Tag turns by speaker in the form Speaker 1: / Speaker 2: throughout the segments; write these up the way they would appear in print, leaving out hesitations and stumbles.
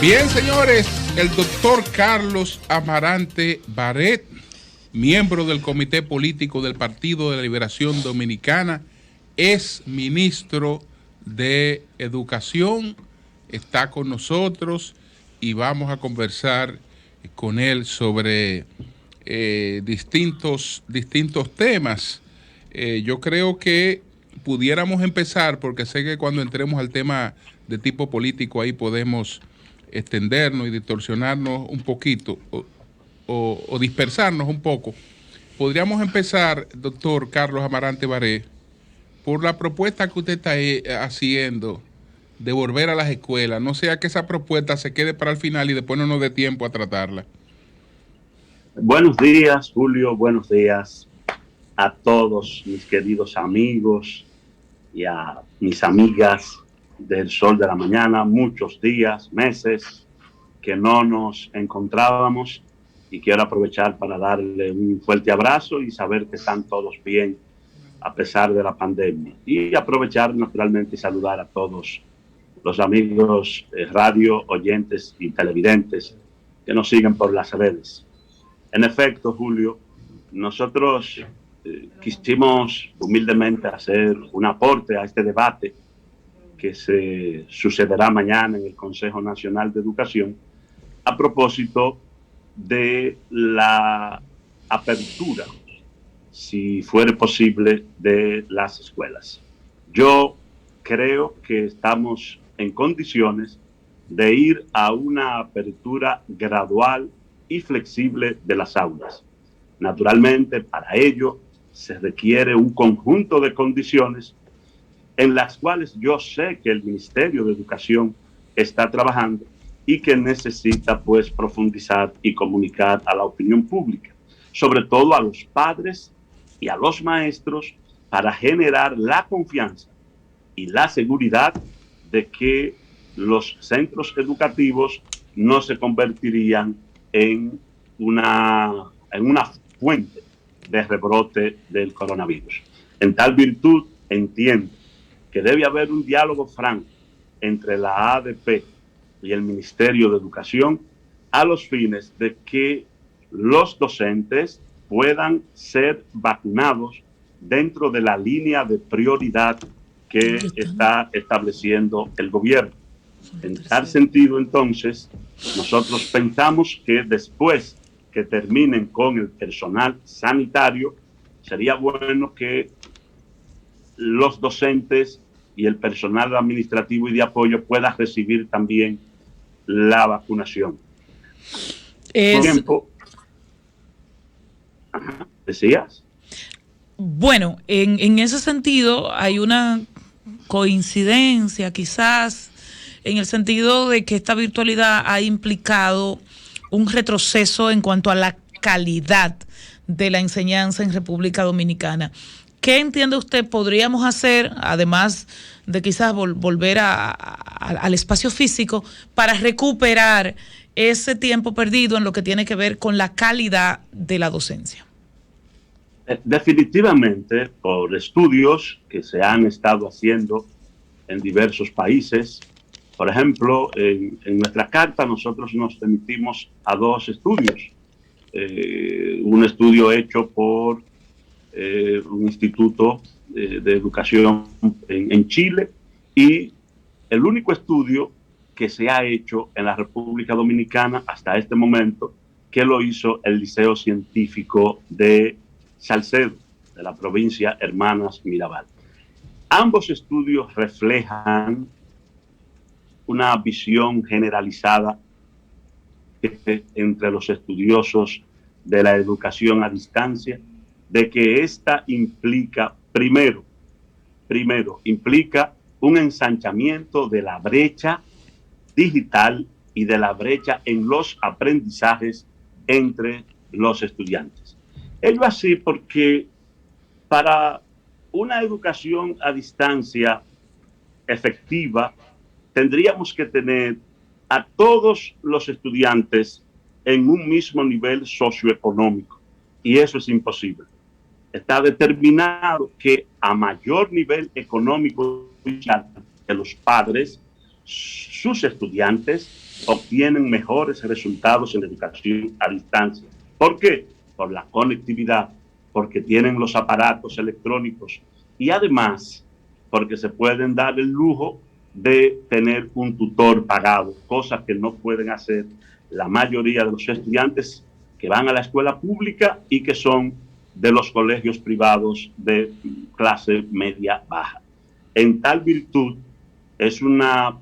Speaker 1: Bien, señores, el doctor Carlos Amarante Barret, miembro del Comité Político del Partido de la Liberación Dominicana, es ministro de Educación, está con nosotros y vamos a conversar con él sobre distintos temas. Yo creo que pudiéramos empezar, porque sé que cuando entremos al tema de tipo político ahí podemos extendernos y distorsionarnos un poquito o dispersarnos un poco. Podríamos empezar, doctor Carlos Amarante Barret, por la propuesta que usted está haciendo de volver a las escuelas. No sea que esa propuesta se quede para el final y después no nos dé tiempo a tratarla.
Speaker 2: Buenos días, Julio. Buenos días a todos mis queridos amigos y a mis amigas del Sol de la Mañana. Muchos días, meses que no nos encontrábamos y quiero aprovechar para darle un fuerte abrazo y saber que están todos bien a pesar de la pandemia. Y aprovechar naturalmente y saludar a todos los amigos radio, oyentes y televidentes que nos siguen por las redes. En efecto, Julio, nosotros quisimos humildemente hacer un aporte a este debate que se sucederá mañana en el Consejo Nacional de Educación a propósito de la apertura, si fuera posible, de las escuelas. Yo creo que estamos en condiciones de ir a una apertura gradual y flexible de las aulas. Naturalmente, para ello se requiere un conjunto de condiciones en las cuales yo sé que el Ministerio de Educación está trabajando y que necesita pues profundizar y comunicar a la opinión pública, sobre todo a los padres y a los maestros, para generar la confianza y la seguridad de que los centros educativos no se convertirían en una fuente de rebrote del coronavirus. En tal virtud, entiendo que debe haber un diálogo franco entre la ADP y el Ministerio de Educación a los fines de que los docentes puedan ser vacunados dentro de la línea de prioridad que está estableciendo el gobierno. En tal sentido, entonces, nosotros pensamos que después que terminen con el personal sanitario, sería bueno que los docentes y el personal administrativo y de apoyo puedan recibir también la vacunación. Tiempo. Ajá, ¿decías?
Speaker 3: Bueno, en ese sentido hay una coincidencia quizás en el sentido de que esta virtualidad ha implicado un retroceso en cuanto a la calidad de la enseñanza en República Dominicana. ¿Qué entiende usted podríamos hacer, además de quizás volver al espacio físico, para recuperar ese tiempo perdido en lo que tiene que ver con la calidad de la docencia?
Speaker 2: Definitivamente, por estudios que se han estado haciendo en diversos países, por ejemplo, en nuestra carta nosotros nos remitimos a dos estudios. Un estudio hecho por un instituto de educación en Chile y el único estudio que se ha hecho en la República Dominicana hasta este momento, que lo hizo el Liceo Científico de Salcedo, de la provincia Hermanas Mirabal. Ambos estudios reflejan una visión generalizada entre los estudiosos de la educación a distancia, de que esta implica, primero, implica un ensanchamiento de la brecha digital y de la brecha en los aprendizajes entre los estudiantes. Ello así porque para una educación a distancia efectiva, tendríamos que tener a todos los estudiantes en un mismo nivel socioeconómico, y eso es imposible. Está determinado que a mayor nivel económico que los padres sus estudiantes obtienen mejores resultados en educación a distancia. ¿Por qué? Por la conectividad, porque tienen los aparatos electrónicos y además porque se pueden dar el lujo de tener un tutor pagado, cosa que no pueden hacer la mayoría de los estudiantes que van a la escuela pública y que son de los colegios privados de clase media baja. En tal virtud, es una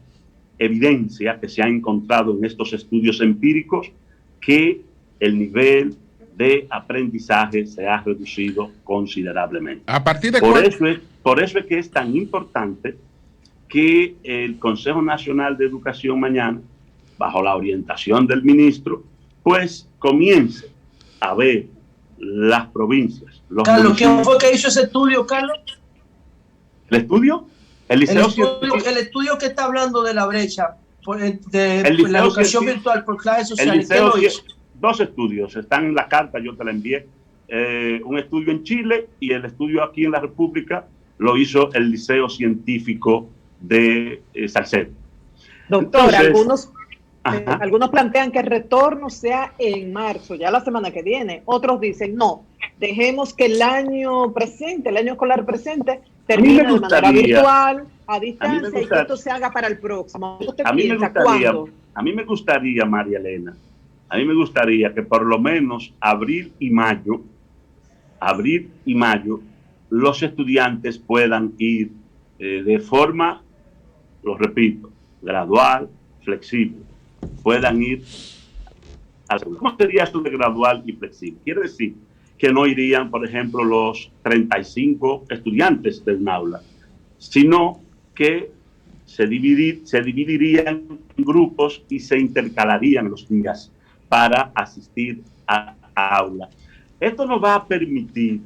Speaker 2: evidencia que se ha encontrado en estos estudios empíricos que el nivel de aprendizaje se ha reducido considerablemente.
Speaker 1: ¿A partir de
Speaker 2: por eso es que es tan importante que el Consejo Nacional de Educación mañana, bajo la orientación del ministro, pues comience a ver las provincias.
Speaker 4: Carlos, ¿quién fue que hizo ese estudio, Carlos?
Speaker 2: ¿El estudio? El
Speaker 4: estudio que está hablando de la brecha, de la educación virtual por clases sociales. ¿Qué lo hizo?
Speaker 2: 2 estudios, están en la carta, yo te la envié. Un estudio en Chile y el estudio aquí en la República lo hizo el Liceo Científico de Salcedo.
Speaker 5: Doctor, algunos plantean que el retorno sea en marzo, ya la semana que viene. Otros dicen, no, dejemos que el año escolar presente, termine de manera virtual, a distancia, y que esto se haga para el próximo.
Speaker 2: A mí me gustaría, María Elena, que por lo menos abril y mayo, los estudiantes puedan ir de forma, lo repito, gradual, flexible, puedan ir ¿Cómo sería esto de gradual y flexible? Quiere decir que no irían, por ejemplo, los 35 estudiantes de un aula, sino que se dividirían en grupos y se intercalarían los días para asistir a aula. Esto nos va a permitir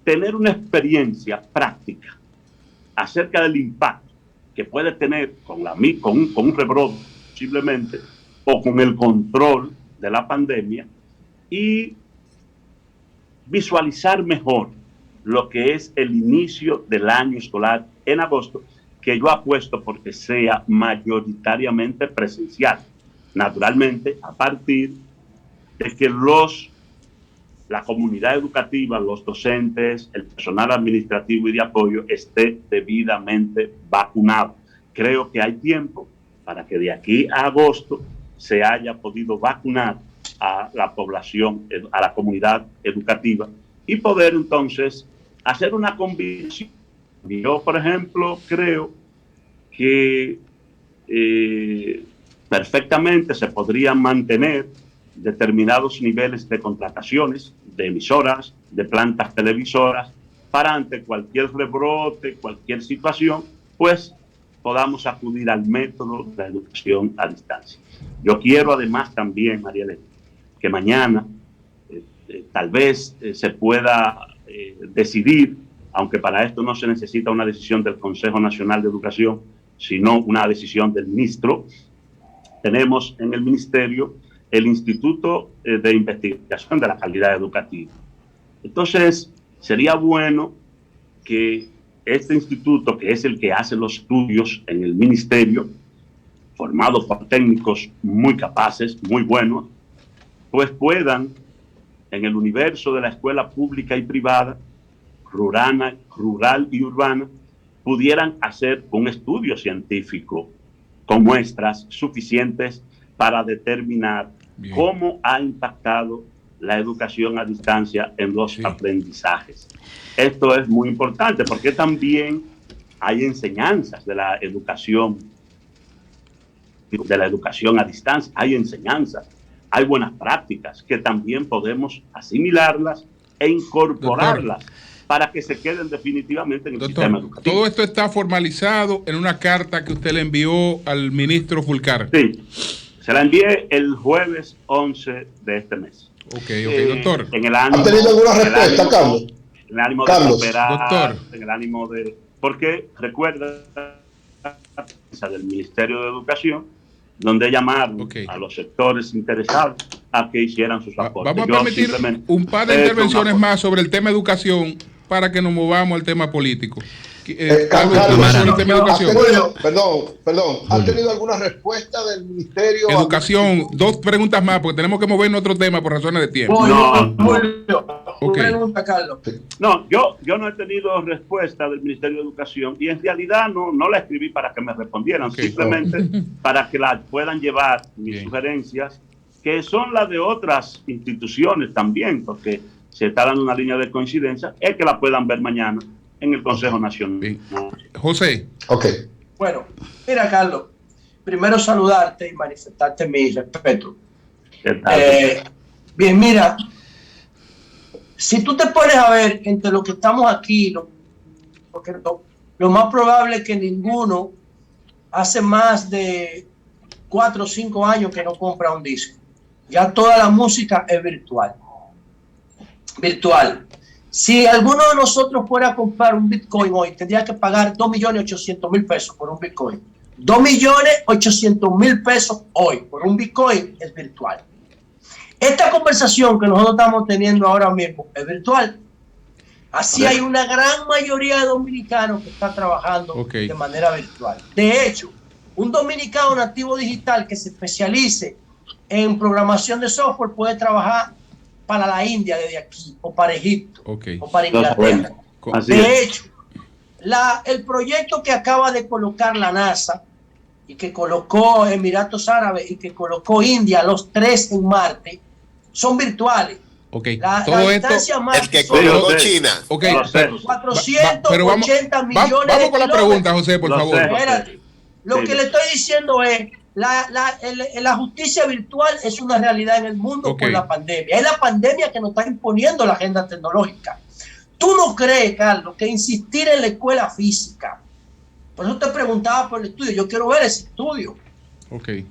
Speaker 2: tener una experiencia práctica acerca del impacto que puede tener con un rebrote posiblemente, o con el control de la pandemia, y visualizar mejor lo que es el inicio del año escolar en agosto, que yo apuesto porque sea mayoritariamente presencial. Naturalmente, a partir de que la comunidad educativa, los docentes, el personal administrativo y de apoyo esté debidamente vacunado. Creo que hay tiempo para que de aquí a agosto se haya podido vacunar a la población, a la comunidad educativa, y poder entonces hacer una combinación. Yo, por ejemplo, creo que perfectamente se podrían mantener determinados niveles de contrataciones de emisoras, de plantas televisoras, para ante cualquier rebrote, cualquier situación, pues podamos acudir al método de la educación a distancia. Yo quiero además también, María Elena, que mañana tal vez se pueda decidir, aunque para esto no se necesita una decisión del Consejo Nacional de Educación, sino una decisión del ministro. Tenemos en el ministerio el Instituto de Investigación de la Calidad Educativa. Entonces, sería bueno que este instituto, que es el que hace los estudios en el ministerio, formado por técnicos muy capaces, muy buenos, pues puedan, en el universo de la escuela pública y privada, rural y urbana, pudieran hacer un estudio científico con muestras suficientes para determinar cómo ha impactado la educación a distancia en los aprendizajes. Esto es muy importante porque también hay enseñanzas de la educación a distancia, hay enseñanzas, hay buenas prácticas que también podemos asimilarlas e incorporarlas, doctor, para que se queden definitivamente en el sistema educativo.
Speaker 1: Todo esto está formalizado en una carta que usted le envió al ministro Fulcar.
Speaker 2: Sí, se la envié el jueves 11 de este mes.
Speaker 1: Ok, doctor.
Speaker 6: ¿Ha tenido alguna respuesta, Carlos?
Speaker 2: En el ánimo de cooperar, doctor. En el ánimo de... Porque recuerda del Ministerio de Educación, donde llamaron a los sectores interesados a que hicieran sus aportes.
Speaker 1: Vamos a permitir un par de intervenciones más sobre el tema educación para que nos movamos al tema político. Carlos, sobre el tema de educación.
Speaker 6: Perdón. ¿Ha tenido alguna respuesta del Ministerio?
Speaker 1: Educación, dos preguntas más, porque tenemos que movernos a otro tema por razones de tiempo.
Speaker 4: Pregunta, Carlos.
Speaker 2: No, yo no he tenido respuesta del Ministerio de Educación y en realidad no la escribí para que me respondieran, simplemente para que la puedan llevar mis sugerencias, que son las de otras instituciones también, porque se está dando una línea de coincidencia, es que la puedan ver mañana en el Consejo Nacional.
Speaker 1: Bien. José.
Speaker 4: Bueno, mira, Carlos, primero saludarte y manifestarte mi respeto. Bien, mira, si tú te pones a ver entre los que estamos aquí, lo más probable es que ninguno hace más de 4 o 5 años que no compra un disco. Ya toda la música es virtual. Si alguno de nosotros fuera a comprar un Bitcoin hoy, tendría que pagar 2.800.000 pesos por un Bitcoin. 2.800.000 pesos hoy por un Bitcoin es virtual. Esta conversación que nosotros estamos teniendo ahora mismo es virtual. Así hay una gran mayoría de dominicanos que están trabajando de manera virtual. De hecho, un dominicano nativo digital que se especialice en programación de software puede trabajar para la India desde aquí, o para Egipto, o para Inglaterra. De hecho, el proyecto que acaba de colocar la NASA y que colocó Emiratos Árabes y que colocó India, los 3 en Marte, son virtuales. La distancia más
Speaker 7: el que colocó China.
Speaker 4: 480 millones de
Speaker 1: vamos con la pregunta, José, por favor.
Speaker 4: Espérate. Lo que le estoy diciendo es la justicia virtual es una realidad en el mundo por la pandemia. Es la pandemia que nos está imponiendo la agenda tecnológica. ¿Tú no crees, Carlos, que insistir en la escuela física? Por eso te preguntaba por el estudio. Yo quiero ver ese estudio.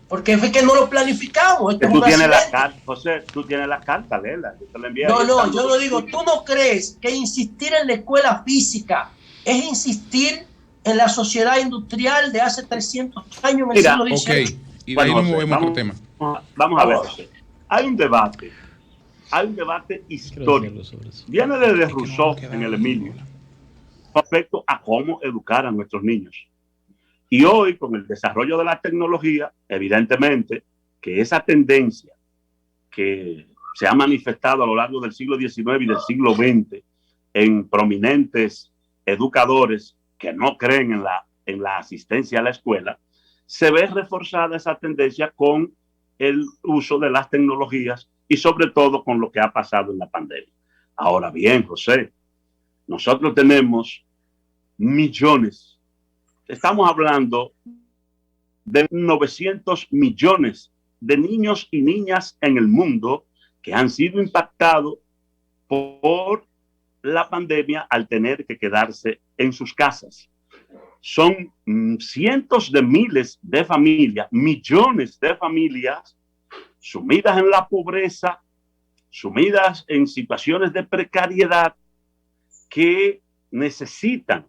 Speaker 4: Porque es que no lo planificamos.
Speaker 2: Tú tienes la carta, José, tú tienes la carta, léela.
Speaker 4: Yo lo digo. ¿Tú no crees que insistir en la escuela física es insistir en la sociedad industrial de hace 300 años en el siglo XIX?
Speaker 1: Y de ahí nos movemos otro tema.
Speaker 2: Vamos a ver, José. Hay un debate histórico. Viene desde Rousseau en el Emilio, respecto a cómo educar a nuestros niños. Y hoy, con el desarrollo de la tecnología, evidentemente que esa tendencia que se ha manifestado a lo largo del siglo XIX y del siglo XX en prominentes educadores que no creen en la asistencia a la escuela, se ve reforzada esa tendencia con el uso de las tecnologías y sobre todo con lo que ha pasado en la pandemia. Ahora bien, José, nosotros tenemos millones. Estamos hablando de 900 millones de niños y niñas en el mundo que han sido impactados por la pandemia al tener que quedarse en sus casas. Son cientos de miles de familias, millones de familias sumidas en la pobreza, sumidas en situaciones de precariedad que necesitan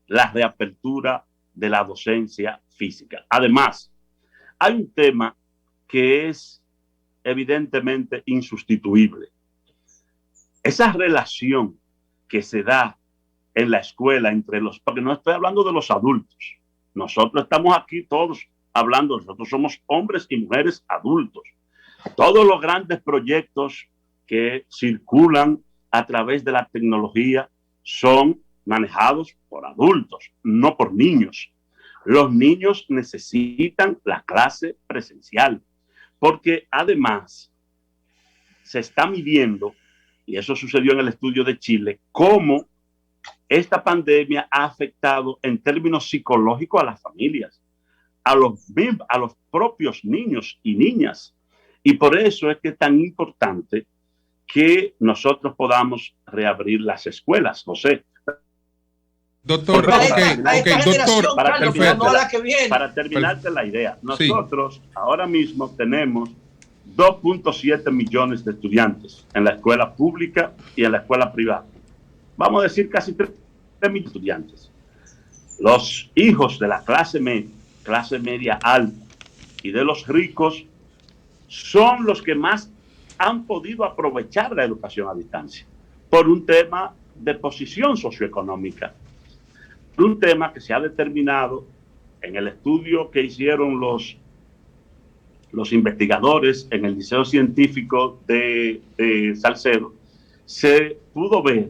Speaker 2: la reapertura de la docencia física. Además, hay un tema que es evidentemente insustituible. Esa relación que se da en la escuela porque no estoy hablando de los adultos. Nosotros estamos aquí todos hablando, nosotros somos hombres y mujeres adultos. Todos los grandes proyectos que circulan a través de la tecnología son manejados por adultos, no por niños. Los niños necesitan la clase presencial, porque además se está midiendo, y eso sucedió en el estudio de Chile, cómo esta pandemia ha afectado en términos psicológicos a las familias, a los propios niños y niñas. Y por eso es que es tan importante que nosotros podamos reabrir las escuelas, José.
Speaker 1: Doctor, doctor,
Speaker 2: para terminarte la idea, nosotros ahora mismo tenemos 2.7 millones de estudiantes en la escuela pública y en la escuela privada. Vamos a decir casi 3 millones de estudiantes. Los hijos de la clase media alta y de los ricos son los que más han podido aprovechar la educación a distancia por un tema de posición socioeconómica. un tema que se ha determinado en el estudio que hicieron los investigadores en el Liceo Científico de Salcedo. Se pudo ver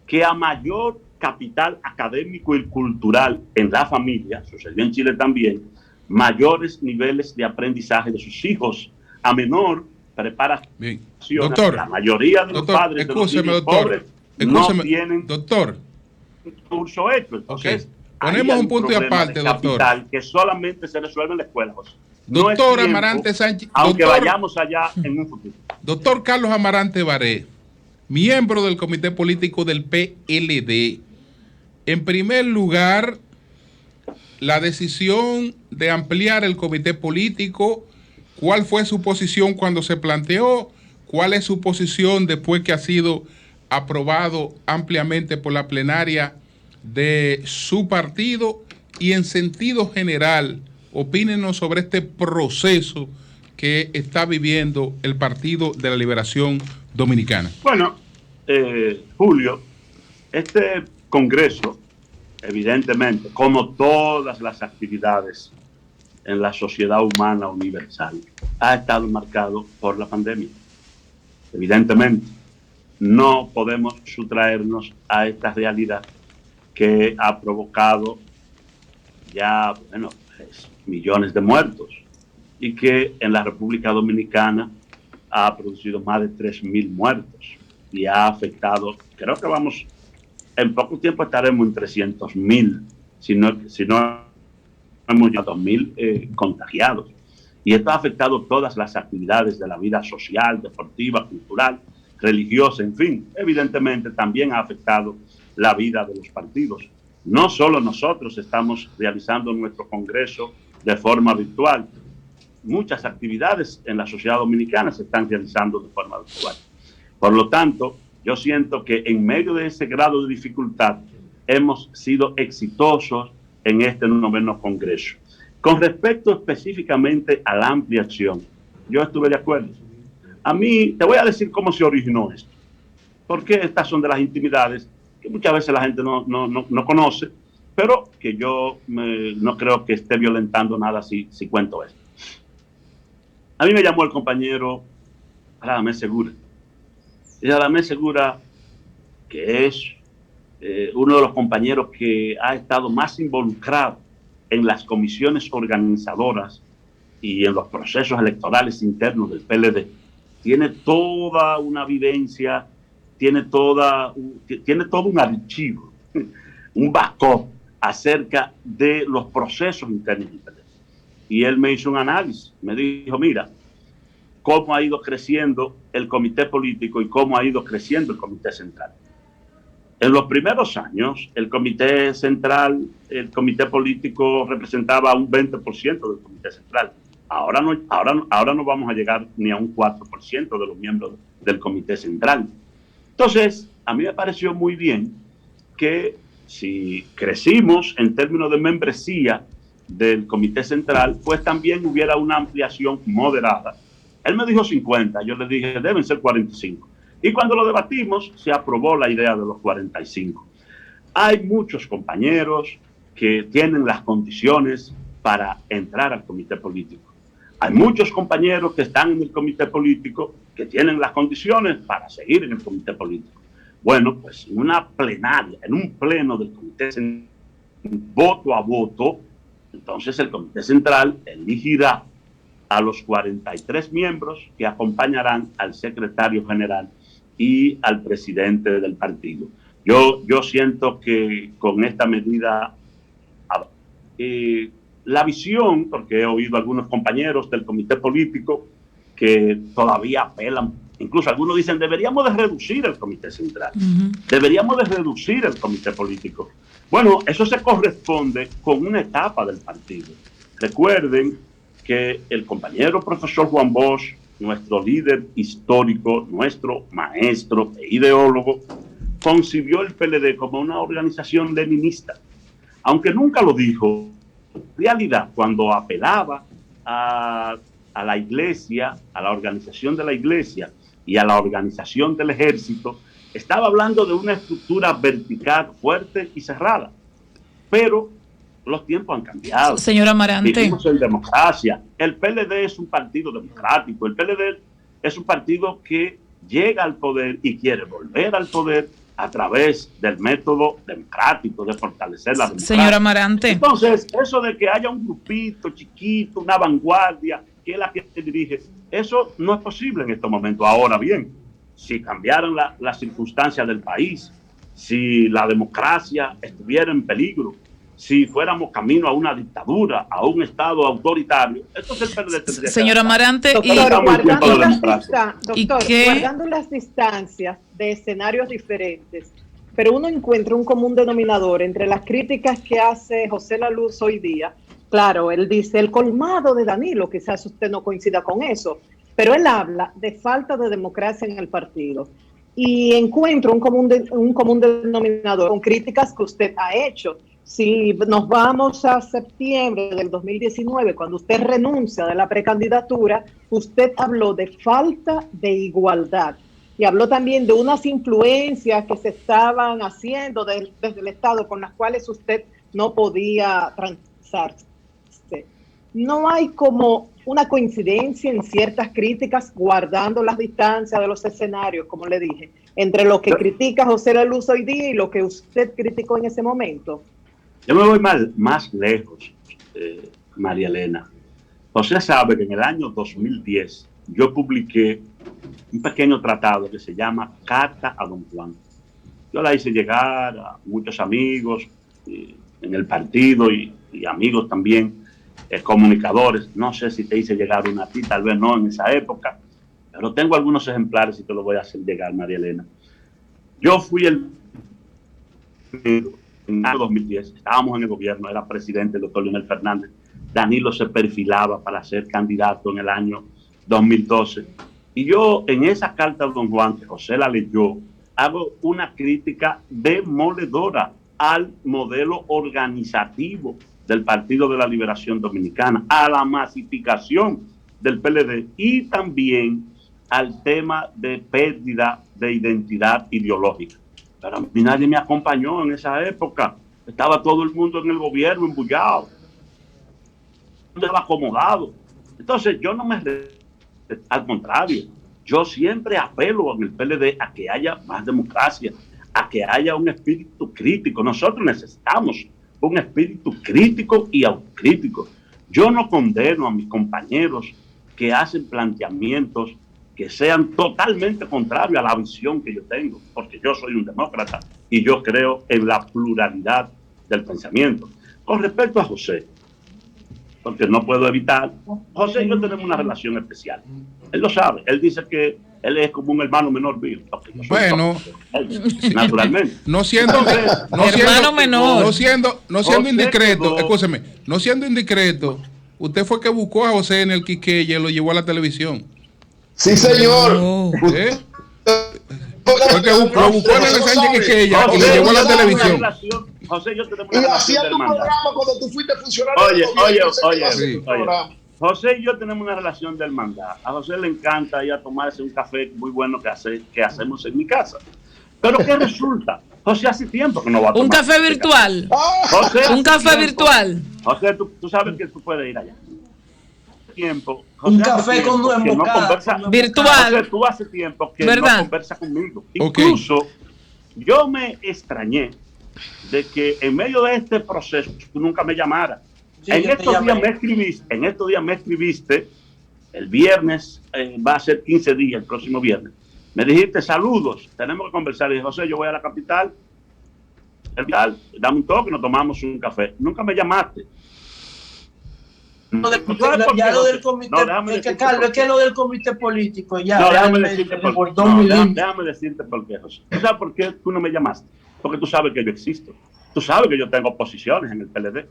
Speaker 2: que a mayor capital académico y cultural en la familia, sucedió en Chile también, mayores niveles de aprendizaje de sus hijos, a menor preparación.
Speaker 1: Bien. Doctor,
Speaker 2: la mayoría de los padres de los niños pobres no tienen curso hecho. Entonces,
Speaker 1: ponemos un punto y aparte, doctor,
Speaker 2: que solamente se resuelve en la escuela, José.
Speaker 1: Doctor Amarante Sánchez,
Speaker 2: aunque vayamos allá en un futuro.
Speaker 1: Doctor Carlos Amarante Baré, miembro del comité político del PLD. En primer lugar, la decisión de ampliar el comité político, ¿cuál fue su posición cuando se planteó? ¿Cuál es su posición después que ha sido aprobado ampliamente por la plenaria de su partido? Y en sentido general, opínenos sobre este proceso que está viviendo el Partido de la Liberación Dominicana.
Speaker 2: Bueno, Julio, este Congreso, evidentemente, como todas las actividades en la sociedad humana universal, ha estado marcado por la pandemia. Evidentemente, no podemos sustraernos a esta realidad que ha provocado ya, bueno, pues, millones de muertos y que en la República Dominicana ha producido más de 3.000 muertos y ha afectado, creo que vamos, en poco tiempo estaremos en 300.000, si no hemos llegado a 2.000 contagiados. Y esto ha afectado todas las actividades de la vida social, deportiva, cultural, religiosa, en fin. Evidentemente también ha afectado la vida de los partidos. No solo nosotros estamos realizando nuestro congreso de forma virtual. Muchas actividades en la sociedad dominicana se están realizando de forma virtual. Por lo tanto, yo siento que en medio de ese grado de dificultad hemos sido exitosos en este 9º Congreso. Con respecto específicamente a la ampliación, yo estuve de acuerdo. A mí, te voy a decir cómo se originó esto. Porque estas son de las intimidades que muchas veces la gente no conoce, pero que yo no creo que esté violentando nada si cuento esto. A mí me llamó el compañero Radamés Segura. Y Radamés Segura, que es uno de los compañeros que ha estado más involucrado en las comisiones organizadoras y en los procesos electorales internos del PLD, tiene toda una vivencia, tiene todo un archivo, un backup acerca de los procesos internos del PLD. Y él me hizo un análisis, me dijo, mira, cómo ha ido creciendo el comité político y cómo ha ido creciendo el comité central. En los primeros años, el comité central, el comité político representaba un 20% del comité central. Ahora no vamos a llegar ni a un 4% de los miembros del comité central. Entonces, a mí me pareció muy bien que si crecimos en términos de membresía del comité central, pues también hubiera una ampliación moderada. Él me dijo 50, yo le dije, deben ser 45. Y cuando lo debatimos, se aprobó la idea de los 45. Hay muchos compañeros que tienen las condiciones para entrar al comité político. Hay muchos compañeros que están en el comité político que tienen las condiciones para seguir en el comité político. Bueno, pues en una plenaria, en un pleno del comité central, voto a voto, entonces el comité central elegirá a los 43 miembros que acompañarán al secretario general y al presidente del partido. Yo siento que con esta medida la visión, porque he oído a algunos compañeros del comité político que todavía apelan, incluso algunos dicen, deberíamos de reducir el comité central, deberíamos de reducir el comité político. Bueno, eso se corresponde con una etapa del partido. Recuerden que el compañero profesor Juan Bosch, nuestro líder histórico, nuestro maestro e ideólogo, concibió el PLD como una organización leninista. Aunque nunca lo dijo, en realidad, cuando apelaba a la iglesia, a la organización de la iglesia y a la organización del ejército, estaba hablando de una estructura vertical fuerte y cerrada. pero los tiempos han cambiado.
Speaker 3: Señora Amarante.
Speaker 2: Vivimos en democracia. El PLD es un partido democrático. El PLD es un partido que llega al poder y quiere volver al poder a través del método democrático de fortalecer la democracia.
Speaker 3: Señora Amarante.
Speaker 2: Entonces, eso de que haya un grupito chiquito, una vanguardia, que es la que dirige, eso no es posible en estos momentos. Ahora bien, si cambiaran las circunstancias del país, si la democracia estuviera en peligro, si fuéramos camino a una dictadura, a un estado autoritario, entonces el PLD tendría.
Speaker 3: Señora Amarante,
Speaker 5: doctor, guardando las distancias de escenarios diferentes, pero uno encuentra un común denominador entre las críticas que hace José La Luz hoy día. Claro, él dice el colmado de Danilo, quizás usted no coincida con eso, pero él habla de falta de democracia en el partido. Y encuentro un común denominador con críticas que usted ha hecho. Si nos vamos a septiembre del 2019, cuando usted renuncia de la precandidatura, usted habló de falta de igualdad y habló también de unas influencias que se estaban haciendo desde el Estado con las cuales usted no podía transarse. No hay como una coincidencia en ciertas críticas, guardando las distancias de los escenarios, como le dije, entre lo que critica José La Luz hoy día y lo que usted criticó en ese momento.
Speaker 2: Yo me voy más lejos, María Elena. José sabe que en el año 2010 yo publiqué un pequeño tratado que se llama Carta a Don Juan. Yo la hice llegar a muchos amigos en el partido y amigos también, comunicadores. No sé si te hice llegar una a ti, tal vez no en esa época, pero tengo algunos ejemplares y te los voy a hacer llegar, María Elena. Yo fui en el año 2010, estábamos en el gobierno, era presidente el doctor Leonel Fernández. Danilo se perfilaba para ser candidato en el año 2012. Y yo en esa carta a Don Juan, que José la leyó, hago una crítica demoledora al modelo organizativo del Partido de la Liberación Dominicana, a la masificación del PLD y también al tema de pérdida de identidad ideológica. Pero a mí nadie me acompañó en esa época. Estaba todo el mundo en el gobierno embullado, estaba acomodado. Entonces yo no me... Al contrario, yo siempre apelo en el PLD a que haya más democracia, a que haya un espíritu crítico. Nosotros necesitamos un espíritu crítico y autocrítico. Yo no condeno a mis compañeros que hacen planteamientos que sean totalmente contrarios a la visión que yo tengo, porque yo soy un demócrata y yo creo en la pluralidad del pensamiento. Con respecto a José, porque no puedo evitar, José y yo tenemos una relación especial. Él lo sabe, él dice que él es como un hermano menor mío.
Speaker 1: Bueno,
Speaker 2: naturalmente.
Speaker 1: No siendo indiscreto, escúcheme, no siendo indiscreto, usted fue que buscó a José en el Quiqueya y lo llevó a la televisión.
Speaker 6: Sí, señor.
Speaker 1: Porque lo buscó en el Sánchez Quiqueya y lo llevó a la televisión.
Speaker 2: José, yo tenemos
Speaker 6: una relación de hermandad. Cuando tú fuiste funcionario.
Speaker 2: Oye. José y yo tenemos una relación de hermandad. A José le encanta ir a tomarse un café muy bueno que hacemos en mi casa. Pero ¿qué resulta? José hace tiempo que no va a tomar
Speaker 3: un café virtual.
Speaker 2: José,
Speaker 3: un café virtual.
Speaker 2: José, tú sabes que tú puedes ir allá.
Speaker 4: Un café con nuez moscada.
Speaker 3: Virtual.
Speaker 2: José, tú hace tiempo que no conversas conmigo. Incluso yo me extrañé de que en medio de este proceso tú nunca me llamaras. Sí, en estos días me escribiste, el viernes, va a ser 15 días, el próximo viernes. Me dijiste, saludos, tenemos que conversar. Y dije, José, yo voy a la capital, dame un toque, nos tomamos un café. Nunca me llamaste.
Speaker 4: Ya lo del comité, es que lo del comité político ya.
Speaker 2: No, déjame decirte por qué, José. ¿Tú sabes por qué tú no me llamaste? Porque tú sabes que yo existo. Tú sabes que yo tengo posiciones en el PLD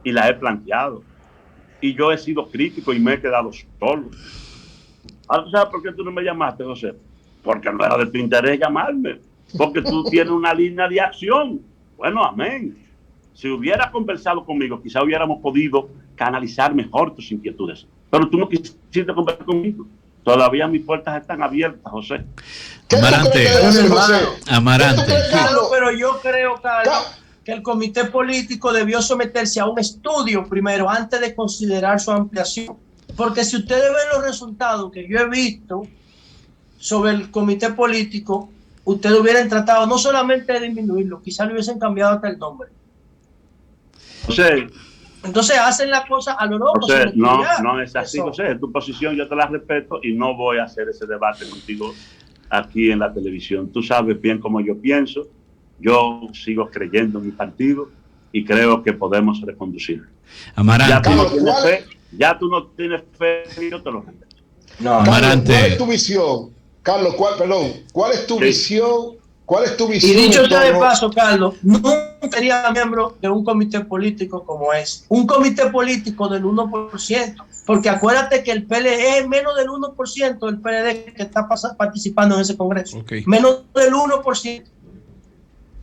Speaker 2: y las he planteado. Y yo he sido crítico y me he quedado solo. Ahora, ¿tú sabes por qué tú no me llamaste, José? Porque no era de tu interés llamarme. Porque tú tienes una línea de acción. Bueno, amén. Si hubiera conversado conmigo, quizá hubiéramos podido canalizar mejor tus inquietudes. Pero tú no quisiste conversar conmigo. Todavía mis puertas están abiertas, José.
Speaker 7: Amarante.
Speaker 4: Pero yo creo, Carlos, que el comité político debió someterse a un estudio primero antes de considerar su ampliación. Porque si ustedes ven los resultados que yo he visto sobre el comité político, ustedes hubieran tratado no solamente de disminuirlo, quizás le hubiesen cambiado hasta el nombre.
Speaker 2: José,
Speaker 4: entonces hacen la cosa a lo loco.
Speaker 2: José, no es así, José. Tu posición yo te la respeto y no voy a hacer ese debate contigo aquí en la televisión. Tú sabes bien cómo yo pienso. Yo sigo creyendo en mi partido y creo que podemos reconducirlo.
Speaker 7: Amarante.
Speaker 2: Ya tú no tienes fe, yo te lo respeto.
Speaker 6: No, Amarante. Carlos, ¿cuál es tu visión? Carlos, ¿cuál es tu visión? ¿Cuál es tu visión?
Speaker 4: Y dicho sea de paso, Carlos, nunca sería miembro de un comité político como es. Un comité político del 1%. Porque acuérdate que el PLD es menos del 1% del PLD que está participando en ese congreso. Okay. Menos del 1%.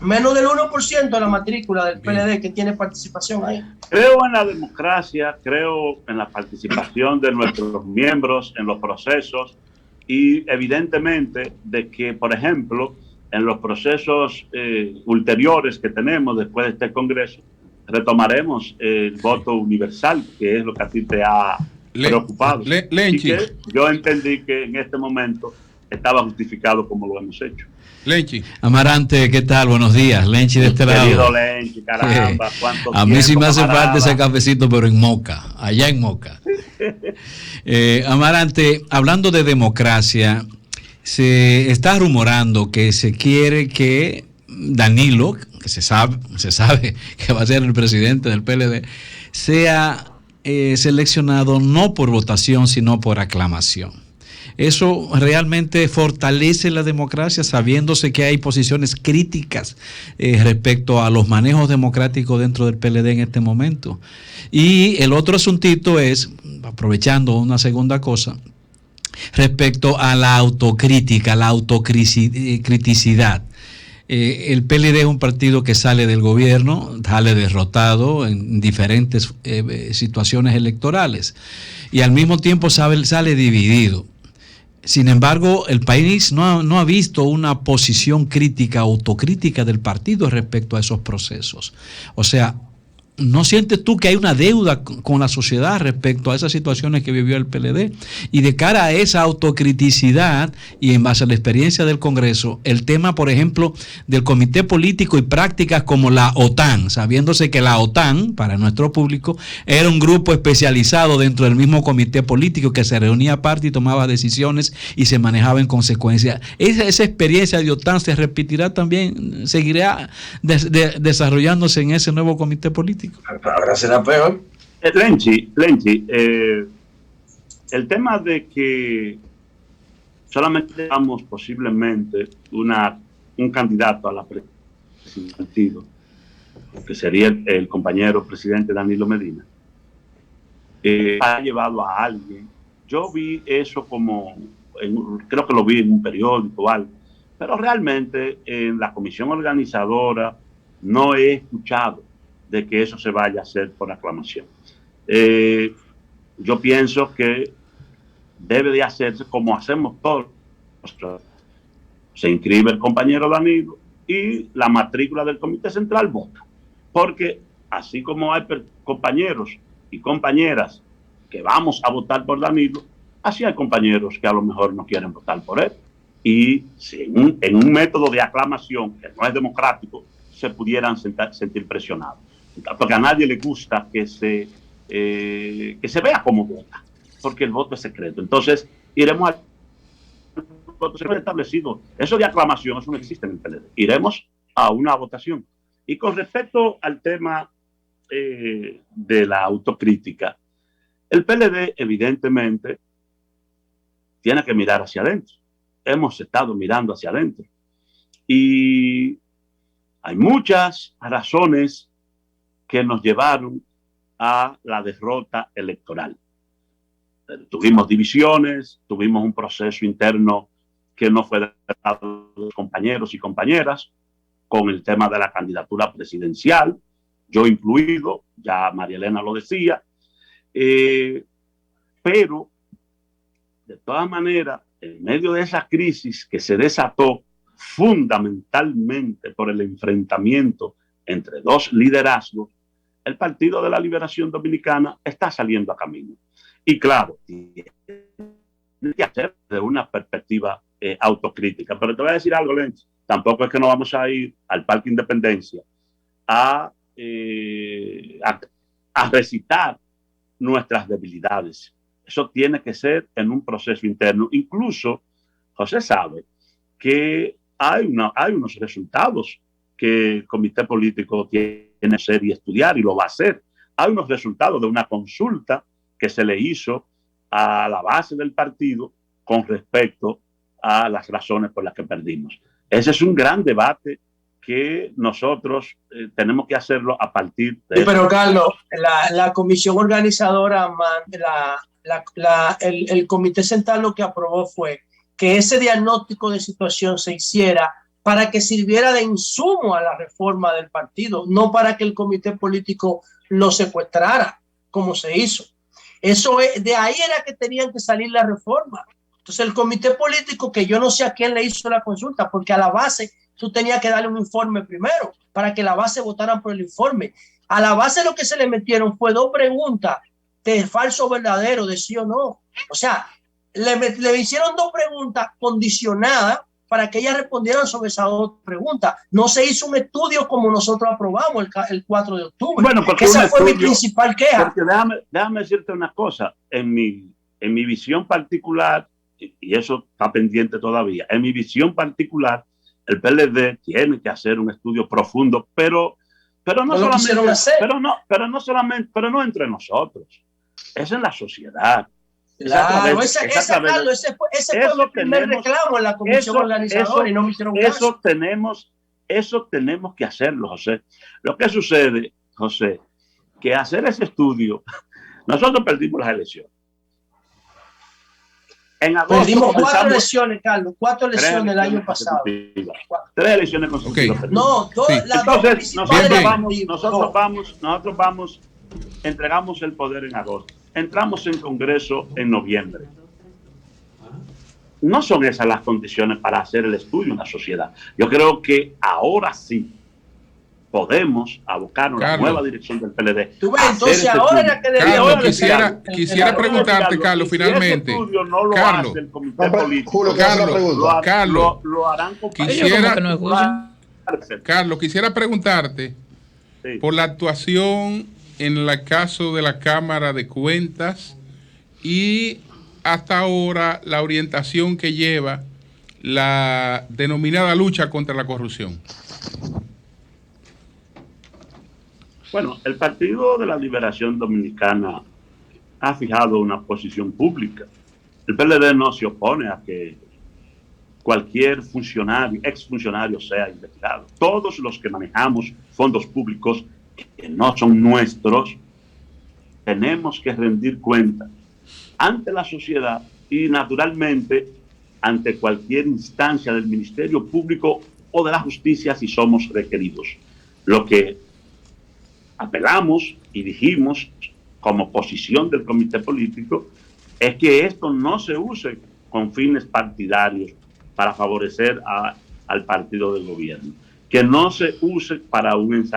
Speaker 4: Menos del 1% de la matrícula del PLD que tiene participación ahí.
Speaker 2: Creo en la democracia, creo en la participación de nuestros miembros en los procesos y evidentemente de que, por ejemplo, en los procesos ulteriores que tenemos después de este Congreso, retomaremos el voto universal, que es lo que a ti te ha preocupado. Y que yo entendí que en este momento estaba justificado como lo hemos hecho.
Speaker 7: Lenchi. Amarante, ¿qué tal? Buenos días. Lenchi de este lado.
Speaker 2: Querido Lenchi, caramba, cuánto
Speaker 7: a mí sí me hace falta ese cafecito, pero en Moca, allá en Moca. Amarante, hablando de democracia, se está rumorando que se quiere que Danilo, que se sabe que va a ser el presidente del PLD, sea seleccionado no por votación, sino por aclamación. Eso realmente fortalece la democracia, sabiéndose que hay posiciones críticas respecto a los manejos democráticos dentro del PLD en este momento. Y el otro asuntito es, aprovechando una segunda cosa, respecto a la autocrítica, la autocriticidad. El PLD es un partido que sale del gobierno, sale derrotado en diferentes situaciones electorales y al mismo tiempo sale dividido. Sin embargo, el país no ha visto una posición crítica, autocrítica del partido respecto a esos procesos. O sea, ¿no sientes tú que hay una deuda con la sociedad respecto a esas situaciones que vivió el PLD? Y de cara a esa autocriticidad y en base a la experiencia del Congreso, el tema, por ejemplo, del comité político y prácticas como la OTAN, sabiéndose que la OTAN, para nuestro público, era un grupo especializado dentro del mismo comité político que se reunía aparte y tomaba decisiones y se manejaba en consecuencia. Esa experiencia de OTAN se repetirá también, seguirá desarrollándose en ese nuevo comité político.
Speaker 4: Ahora será peor.
Speaker 2: Lenchi, el tema de que solamente tengamos posiblemente un candidato a la presidencia del partido, que sería el compañero presidente Danilo Medina, ha llevado a alguien. Yo vi eso como, creo que lo vi en un periódico o algo, pero realmente en la comisión organizadora no he escuchado de que eso se vaya a hacer por aclamación. Yo pienso que debe de hacerse como hacemos todos. Se inscribe el compañero Danilo y la matrícula del Comité Central vota. Porque así como hay compañeros y compañeras que vamos a votar por Danilo, así hay compañeros que a lo mejor no quieren votar por él. Y si en un método de aclamación que no es democrático, se pudieran sentir presionados. Porque a nadie le gusta que se vea cómo vota, porque el voto es secreto. Entonces, iremos al voto establecido. Eso de aclamación, eso no existe en el PLD. Iremos a una votación. Y con respecto al tema de la autocrítica, el PLD evidentemente tiene que mirar hacia adentro. Hemos estado mirando hacia adentro. Y hay muchas razones que nos llevaron a la derrota electoral. Tuvimos divisiones, tuvimos un proceso interno que no fue de los compañeros y compañeras, con el tema de la candidatura presidencial, yo incluido, ya María Elena lo decía, pero de todas maneras, en medio de esa crisis que se desató fundamentalmente por el enfrentamiento entre dos liderazgos, el Partido de la Liberación Dominicana está saliendo a camino. Y claro, tiene que hacer de una perspectiva autocrítica. Pero te voy a decir algo, Lenz, tampoco es que no vamos a ir al Parque Independencia a recitar nuestras debilidades. Eso tiene que ser en un proceso interno. Incluso José sabe que hay unos resultados que el comité político tiene que hacer y estudiar, y lo va a hacer. Hay unos resultados de una consulta que se le hizo a la base del partido con respecto a las razones por las que perdimos. Ese es un gran debate que nosotros tenemos que hacerlo a partir de...
Speaker 4: Sí, pero Carlos, la comisión organizadora, el comité central lo que aprobó fue que ese diagnóstico de situación se hiciera para que sirviera de insumo a la reforma del partido, no para que el comité político lo secuestrara, como se hizo. Eso es, de ahí era que tenían que salir la reforma. Entonces el comité político, que yo no sé a quién le hizo la consulta, porque a la base tú tenías que darle un informe primero para que la base votaran por el informe. A la base lo que se le metieron fue 2 preguntas de falso verdadero, de sí o no. O sea, le hicieron 2 preguntas condicionadas para que ellas respondieran sobre esas 2 preguntas. No se hizo un estudio como nosotros aprobamos el 4 de octubre.
Speaker 2: Bueno, porque
Speaker 4: esa fue mi principal queja.
Speaker 2: Porque déjame decirte una cosa. En mi visión particular, y eso está pendiente todavía, en mi visión particular, el PLD tiene que hacer un estudio profundo, pero no entre nosotros, es en la sociedad.
Speaker 4: Claro, ese fue el primer reclamo en la comisión organizadora y no me hicieron caso.
Speaker 2: Eso tenemos que hacerlo, José. Lo que sucede, José, que hacer ese estudio, nosotros perdimos las elecciones. En agosto
Speaker 4: perdimos 4 elecciones, Carlos, 4 elecciones el año pasado.
Speaker 2: 3 elecciones consecutivas.
Speaker 1: Okay.
Speaker 4: No,
Speaker 2: entonces nosotros vamos, entregamos el poder en agosto. Entramos en Congreso en noviembre. No son esas las condiciones para hacer el estudio en la sociedad. Yo creo que ahora sí podemos abocarnos a la nueva dirección del PLD.
Speaker 4: ¿Tú ves? Entonces ahora era que
Speaker 1: Carlos, quisiera preguntarte, Carlos, finalmente.
Speaker 2: Estudio no lo hace el comité político.
Speaker 1: Carlos,
Speaker 2: lo harán con
Speaker 1: Carlos, quisiera preguntarte por la actuación en el caso de la Cámara de Cuentas y hasta ahora la orientación que lleva la denominada lucha contra la corrupción.
Speaker 2: Bueno, el Partido de la Liberación Dominicana ha fijado una posición pública. El PLD no se opone a que cualquier funcionario, exfuncionario sea investigado. Todos los que manejamos fondos públicos que no son nuestros, tenemos que rendir cuenta ante la sociedad y naturalmente ante cualquier instancia del Ministerio Público o de la justicia si somos requeridos. Lo que apelamos y dijimos como posición del comité político es que esto no se use con fines partidarios para favorecer al partido del gobierno, que no se use para un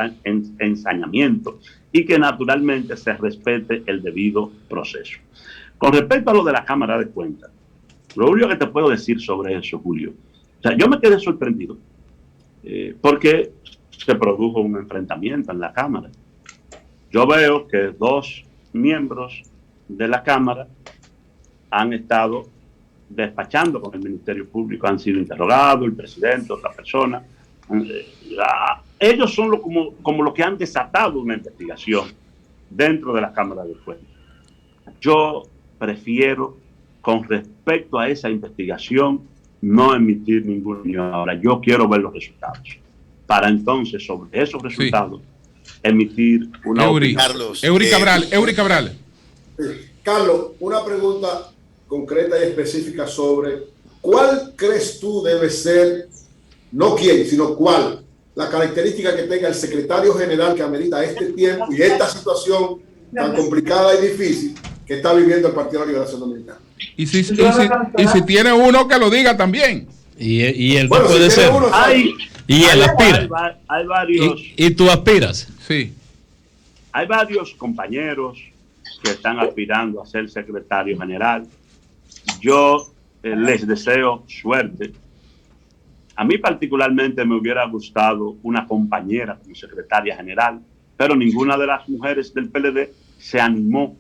Speaker 2: ensañamiento y que naturalmente se respete el debido proceso. Con respecto a lo de la Cámara de Cuentas, lo único que te puedo decir sobre eso, Julio, o sea, yo me quedé sorprendido porque se produjo un enfrentamiento en la Cámara. Yo veo que 2 miembros de la Cámara han estado despachando con el Ministerio Público, han sido interrogados, el presidente, otra persona. Ellos son como los que han desatado una investigación dentro de la Cámara de Cuentas. Yo prefiero, con respecto a esa investigación, no emitir ninguna opinión. Ahora, yo quiero ver los resultados. Para entonces, sobre esos resultados, emitir una opinión.
Speaker 1: Eury Cabral.
Speaker 6: Carlos, una pregunta concreta y específica sobre cuál crees tú debe ser, no quién, sino cuál, la característica que tenga el secretario general que amerita este tiempo y esta situación tan complicada y difícil que está viviendo el Partido de la Liberación Dominicana.
Speaker 1: Y si tiene uno que lo diga también.
Speaker 7: Y él no puede ser. Y él aspira.
Speaker 2: Hay varios.
Speaker 7: ¿Y tú aspiras?
Speaker 1: Sí.
Speaker 2: Hay varios compañeros que están aspirando a ser secretario general. Yo les deseo suerte. A mí particularmente me hubiera gustado una compañera como secretaria general, pero ninguna de las mujeres del PLD se animó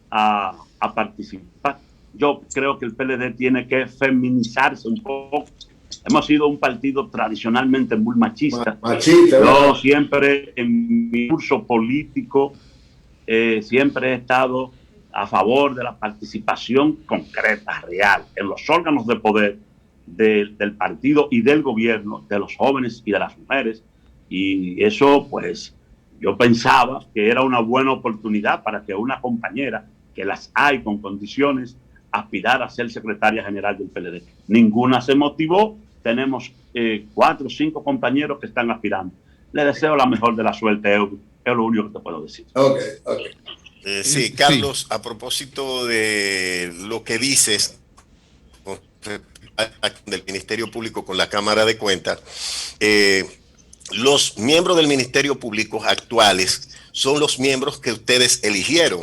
Speaker 2: a participar. Yo creo que el PLD tiene que feminizarse un poco. Hemos sido un partido tradicionalmente muy machista. Yo siempre en mi curso político siempre he estado a favor de la participación concreta, real, en los órganos de poder del partido y del gobierno, de los jóvenes y de las mujeres. Y eso, pues, yo pensaba que era una buena oportunidad para que una compañera, que las hay con condiciones, aspirara a ser secretaria general del PLD. Ninguna se motivó. Tenemos 4 o 5 compañeros que están aspirando. Le deseo la mejor de la suerte, Eury. Es lo único que te puedo decir.
Speaker 8: Sí, Carlos, a propósito de lo que dices del Ministerio Público con la Cámara de Cuentas, los miembros del Ministerio Público actuales son los miembros que ustedes eligieron,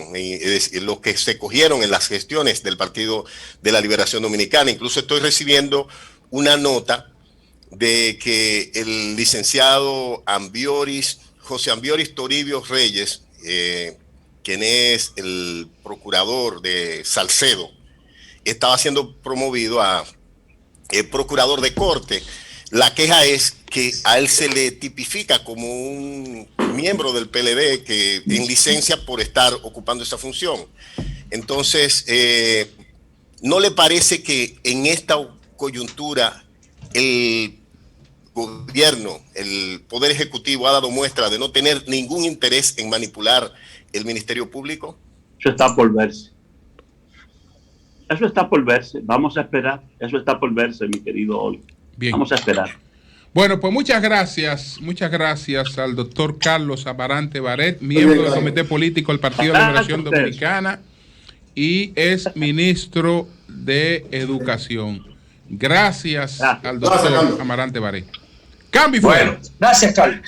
Speaker 8: los que se cogieron en las gestiones del Partido de la Liberación Dominicana. Incluso estoy recibiendo una nota de que el licenciado José Ambioris Toribio Reyes, quien es el procurador de Salcedo, estaba siendo promovido a procurador de corte. La queja es que a él se le tipifica como un miembro del PLD que en licencia por estar ocupando esa función. Entonces, ¿no le parece que en esta coyuntura el gobierno, el Poder Ejecutivo ha dado muestra de no tener ningún interés en manipular el Ministerio Público?
Speaker 2: Eso está por verse. Eso está por verse. Vamos a esperar. Eso está por verse, mi querido Oli.
Speaker 1: Bien.
Speaker 2: Vamos a esperar.
Speaker 1: Bueno, pues muchas gracias al doctor Carlos Amarante Baret, miembro del Comité Político del Partido de la Liberación Dominicana y es ministro de Educación. Gracias al doctor Amarante Baret. Cambio y fuera.
Speaker 4: Bueno, gracias, Carlos.